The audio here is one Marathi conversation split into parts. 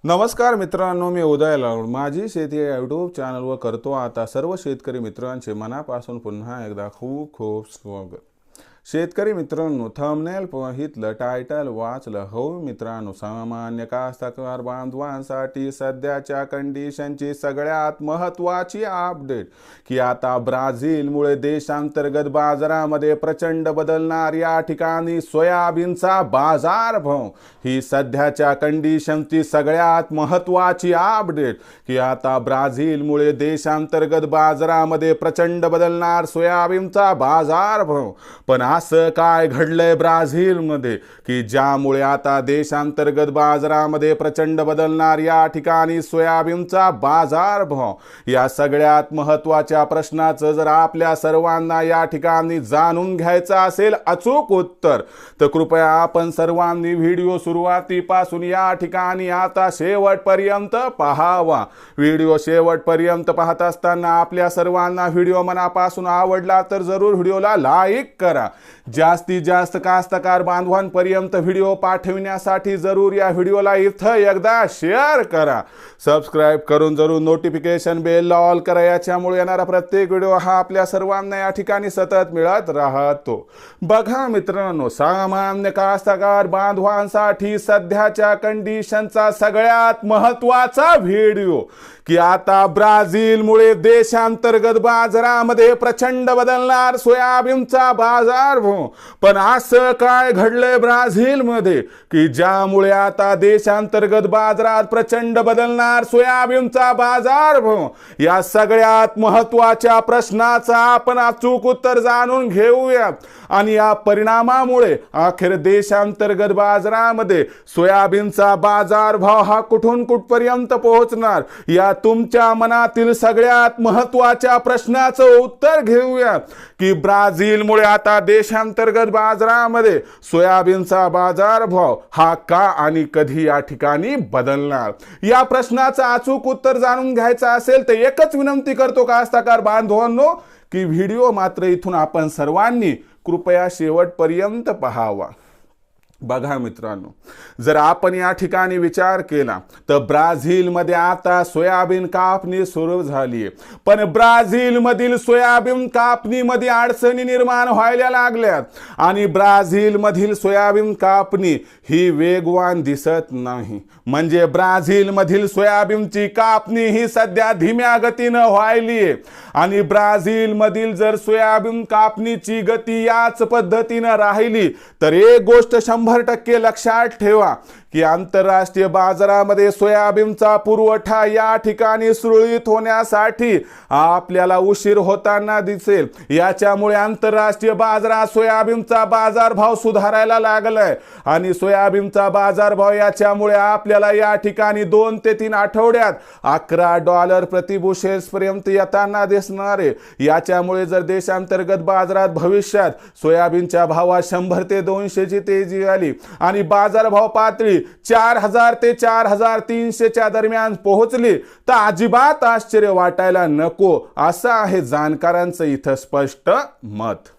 नमस्कार मित्रांनो, मी उदय लाड माझी शेती या यूट्यूब चॅनलवर करतो आता सर्व शेतकरी मित्रांचे मनापासून पुन्हा एकदा खूप खूप स्वागत। शेतकरी मित्रांनो, थंबनेल पाहितलं, टायटल वाचलं हो मित्रांनो, सामान्य कास्तकार बांधवांसाठी सध्याच्या कंडिशनची सगळ्यात महत्त्वाची अपडेट की आता ब्राझीलमुळे देशांतर्गत बाजारामध्ये प्रचंड बदलणार। या ठिकाणी सोयाबीनचा बाजारभाव ही सध्याच्या कंडिशनची सगळ्यात महत्त्वाची अपडेट की आता ब्राझीलमुळे देशांतर्गत बाजारामध्ये प्रचंड बदलणार सोयाबीनचा बाजारभाव। पण असं काय घडलंय ब्राझीलमध्ये की ज्यामुळे आता देशांतर्गत बाजारामध्ये प्रचंड बदलणार या ठिकाणी सोयाबीनचा बाजारभाव? या सगळ्यात महत्त्वाच्या प्रश्नाचं जर आपल्या सर्वांना या ठिकाणी जाणून घ्यायचं असेल अचूक उत्तर, तर कृपया आपण सर्वांनी व्हिडिओ सुरुवातीपासून या ठिकाणी आता शेवटपर्यंत पाहावा। व्हिडिओ शेवटपर्यंत पाहत असताना आपल्या सर्वांना व्हिडिओ मनापासून आवडला तर जरूर व्हिडिओला लाईक करा। जास्तीत जास्त कास्तकार बांधवांपर्यंत व्हिडिओ पाठविण्यासाठी जरूर या व्हिडिओला इथं एकदा शेअर करा। सबस्क्राइब करून जरूर नोटिफिकेशन बेल ऑल करा, याच्यामुळे येणारा प्रत्येक व्हिडिओ हा आपल्या सर्वांना या ठिकाणी सतत मिळत राहतो। बघा मित्रांनो, सामान्य कास्तकार बांधवांसाठी सध्याच्या कंडिशनचा सगळ्यात महत्त्वाचा व्हिडिओ की आता ब्राझीलमुळे देशांतर्गत बाजारामध्ये प्रचंड बदलणार सोयाबीनचा बाजारभाव। पण असं काय घडलंय ब्राझीलमध्ये की ज्यामुळे आता देशांतर्गत बाजारात प्रचंड बदलणार सोयाबीनचा बाजारभाव? या सगळ्यात महत्त्वाच्या प्रश्नाचा आपण अचूक उत्तर जाणून घेऊया आणि या परिणामामुळे अखेर देशांतर्गत बाजारामध्ये सोयाबीनचा बाजारभाव हा कुठून कुठपर्यंत पोहोचणार, या तुमच्या मनातील सगळ्यात महत्त्वाच्या प्रश्नाचं उत्तर घेऊया की ब्राझीलमुळे आता देशांतर्गत बाजारामध्ये सोयाबीनचा बाजारभाव हा का आणि कधी या ठिकाणी बदलणार। या प्रश्नाचं अचूक उत्तर जाणून घ्यायचं असेल तर एकच विनंती करतो कास्तकार बांधवांनो की व्हिडिओ मात्र इथून आपण सर्वांनी कृपया शेवटपर्यंत पाहावा। बघा मित्रांनो, जर आपण या ठिकाणी विचार केला तर ब्राझीलमध्ये आता सोयाबीन कापणी सुरू झाली आहे, पण ब्राझीलमधील सोयाबीन कापणीमध्ये अडचणी निर्माण व्हायला लागल्यात आणि ब्राझीलमधील सोयाबीन कापणी ही वेगवान दिसत नाही। म्हणजे ब्राझीलमधील सोयाबीनची कापणी ही सध्या धीम्या गतीनं व्हायली आहे आणि ब्राझीलमधील जर सोयाबीन कापणीची गती याच पद्धतीनं राहिली तर एक गोष्ट 100% लक्षात ठेवा की आंतरराष्ट्रीय बाजारामध्ये सोयाबीनचा पुरवठा या ठिकाणी सुरळीत होण्यासाठी आपल्याला उशीर होताना दिसेल। याच्यामुळे आंतरराष्ट्रीय बाजारात सोयाबीनचा बाजारभाव सुधारायला लागलाय आणि सोयाबीनचा बाजारभाव याच्यामुळे आपल्याला या ठिकाणी 2 ते 3 आठवड्यात $11 प्रति बुशेल पर्यंत येताना दिसणार आहे। याच्यामुळे जर देशांतर्गत बाजारात भविष्यात सोयाबीनच्या भावात 100 ते 200 ची तेजी आली आणि बाजारभाव पातळी 4000 ते 4300 च्या दरम्यान पोहोचली तर अजिबात आश्चर्य वाटायला नको, असं आहे जाणकारांचं इथं स्पष्ट मत।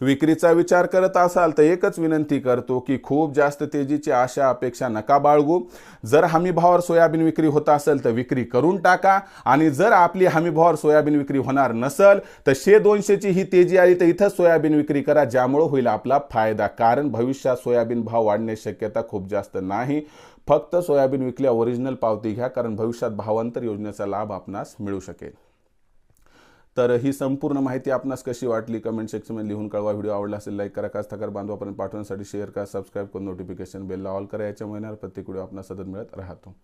विक्रीचा विचार करत असाल तर एकच विनंती करतो की खूप जास्त तेजीची आशा अपेक्षा नका बाळगू। जर हमी भावावर सोयाबीन विक्री होत असेल तर विक्री करून टाका आणि जर आपली हमी भावावर सोयाबीन विक्री होणार नसेल तर 100-200 ची ही तेजी आली तर इथं सोयाबीन विक्री करा, ज्यामुळे होईल आपला फायदा। कारण भविष्यात सोयाबीन भाव वाढण्याची शक्यता खूप जास्त नाही। फक्त सोयाबीन विकल्या ओरिजिनल पावती घ्या, कारण भविष्यात भावांतर योजनेचा लाभ आपणास मिळू शकेल। तर ही संपूर्ण माहिती आपणास कशी वाटली कमेंट सेक्शनमध्ये लिहून कळवा। व्हिडिओ आवडला असेल लाईक करा, कास्तकार बांधवापर्यंत पाठवण्यासाठी शेअर करा, सबस्क्राइब करून नोटिफिकेशन बेल ऑल करा, याच्यामुळे येणारा प्रत्येक व्हिडिओ आपणास सतत मिळत राहतो।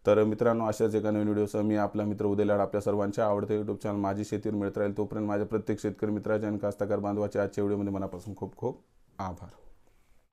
तर मित्रांनो, अशाच एका नवीन व्हिडिओसह मी आपला मित्र उदय लाड आपल्या सर्वांच्या आवडते यूट्यूब चॅनल माझी शेतीवर मिळत राहील। तोपर्यंत माझ्या प्रत्येक शेतकरी मित्राच्या आणि कास्तकार बांधवाच्या आजच्या व्हिडिओमध्ये मनापासून खूप खूप आभार।